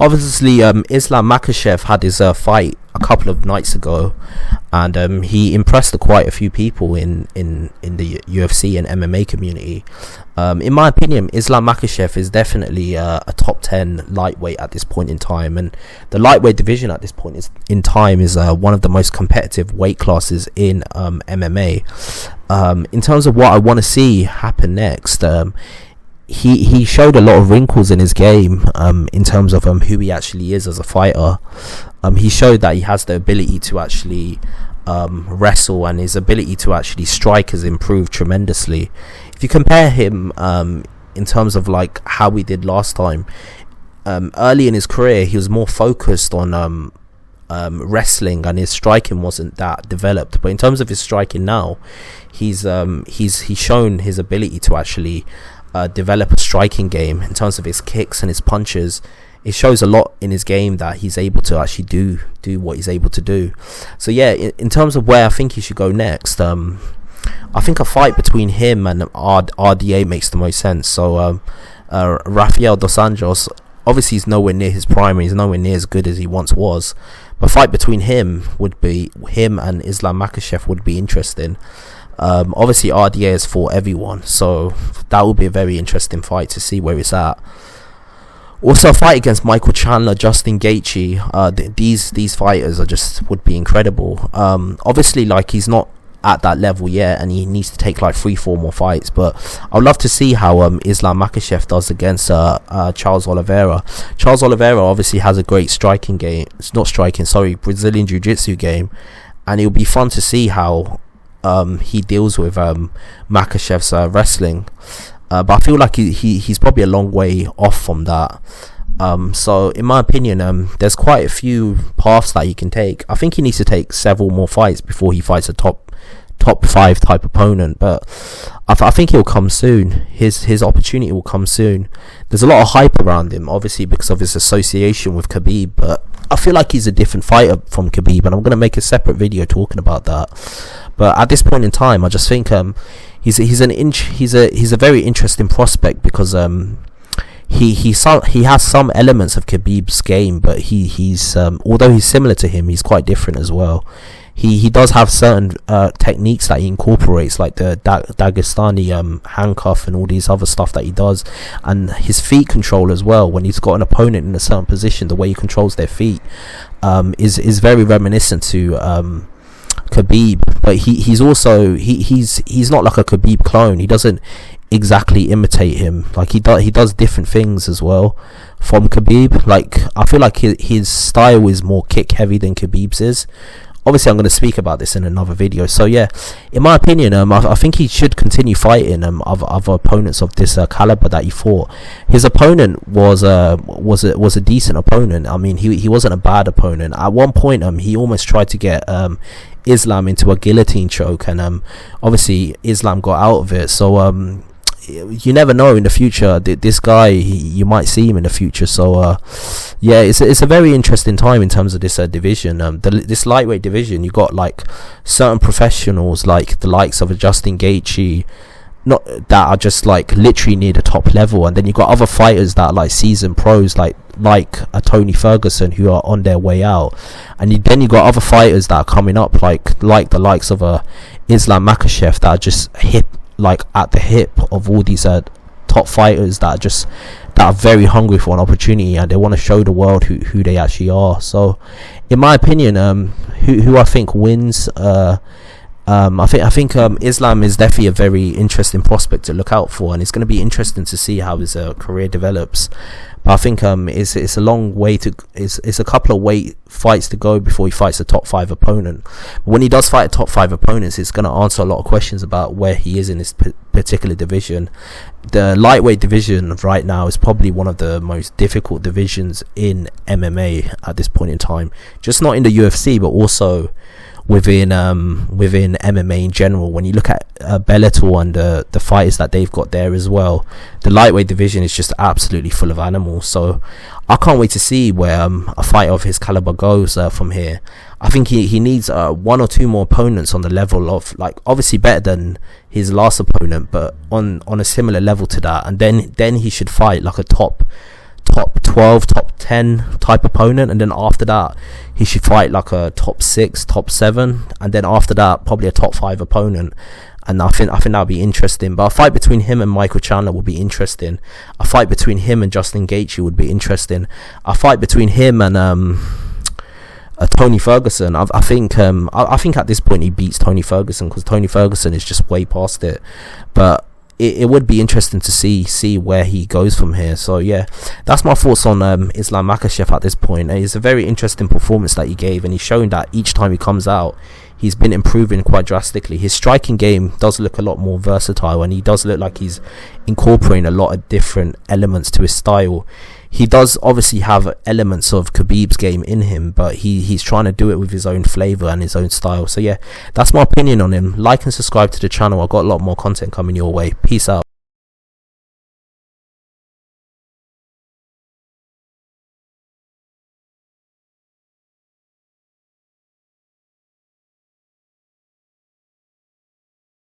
obviously, Islam Makhachev had his fight a couple of nights ago, and he impressed quite a few people in the UFC and MMA community. In my opinion, Islam Makhachev is definitely a top 10 lightweight at this point in time, and the lightweight division at this point in time is one of the most competitive weight classes in MMA. In terms of what I want to see happen next, he showed a lot of wrinkles in his game in terms of who he actually is as a fighter. He showed that he has the ability to actually wrestle, and his ability to actually strike has improved tremendously. If you compare him in terms of like how he did last time, early in his career he was more focused on wrestling, and his striking wasn't that developed. But in terms of his striking now, he's shown his ability to actually develop a striking game in terms of his kicks and his punches. It shows a lot in his game that he's able to actually do what he's able to do. So yeah, in terms of where I think he should go next, I think a fight between him and RDA makes the most sense. So Rafael dos Anjos, obviously he's nowhere near his prime, he's nowhere near as good as he once was, but a fight between him and Islam Makhachev would be interesting. Obviously RDA is for everyone, so that will be a very interesting fight to see where it's at. Also, a fight against Michael Chandler, Justin Gaethje, these fighters would be incredible. Obviously, like, he's not at that level yet, and he needs to take like 3-4 more fights, but I'd love to see how Islam Makhachev does against Charles Oliveira. Charles Oliveira obviously has a great striking game. It's not striking, sorry, Brazilian Jiu-Jitsu game, and it'll be fun to see how he deals with Makhachev's wrestling. But I feel like he's probably a long way off from that. So in my opinion, there's quite a few paths that he can take. I think he needs to take several more fights before he fights a top 5 type opponent, but I think he'll come soon. His opportunity will come soon. There's a lot of hype around him, obviously because of his association with Khabib, but I feel like he's a different fighter from Khabib, and I'm going to make a separate video talking about that. But at this point in time, I just think he's a very interesting prospect, because he has some elements of Khabib's game, but he's although he's similar to him, he's quite different as well. He does have certain techniques that he incorporates, like the Dagestani handcuff and all these other stuff that he does, and his feet control as well. When he's got an opponent in a certain position, the way he controls their feet is very reminiscent to Khabib. But he's also he's not like a Khabib clone. He doesn't exactly imitate him. Like he does different things as well from Khabib. Like I feel like his style is more kick heavy than Khabib's is. Obviously I'm going to speak about this in another video. So yeah, in my opinion, I think he should continue fighting other opponents of this caliber that he fought. His opponent was a decent opponent. I mean, he wasn't a bad opponent. At one point he almost tried to get Islam into a guillotine choke, and obviously Islam got out of it. So you never know in the future. This guy, you might see him in the future. So yeah, it's a very interesting time in terms of this division. This lightweight division, you got like certain professionals like the likes of a Justin Gaethje, not that are just like literally near the top level, and then you got other fighters that are like seasoned pros, like a Tony Ferguson, who are on their way out, and then you got other fighters that are coming up, like the likes of a Islam Makhachev, that are just at the hip of all these top fighters that are very hungry for an opportunity, and they want to show the world who they actually are. So in my opinion, who I think wins, I think Islam is definitely a very interesting prospect to look out for, and it's going to be interesting to see how his career develops. But I think it's a long way to it's a couple of weight fights to go before he fights a top 5 opponent. But when he does fight a top 5 opponents, it's going to answer a lot of questions about where he is in this particular division. The lightweight division right now is probably one of the most difficult divisions in MMA at this point in time. Just not in the UFC, but also within MMA in general. When you look at Bellator and the fighters that they've got there as well, the lightweight division is just absolutely full of animals. So I can't wait to see where a fighter of his caliber goes from here. I think he needs 1 or 2 more opponents on the level of, like, obviously better than his last opponent, but on a similar level to that, and then he should fight like a top top 12, top 10 type opponent, and then after that he should fight like a top 6, top 7, and then after that probably a top 5 opponent. And I think that'll be interesting. But a fight between him and Michael Chandler would be interesting. A fight between him and Justin Gaethje would be interesting. A fight between him and Tony Ferguson. I think at this point he beats Tony Ferguson, because Tony Ferguson is just way past it. But it would be interesting to see where he goes from here. So yeah, that's my thoughts on Islam Makhachev at this point. It's a very interesting performance that he gave, and he's showing that each time he comes out, he's been improving quite drastically. His striking game does look a lot more versatile, and he does look like he's incorporating a lot of different elements to his style. He does obviously have elements of Khabib's game in him, but he's trying to do it with his own flavour and his own style. So yeah, that's my opinion on him. Like and subscribe to the channel. I've got a lot more content coming your way. Peace out.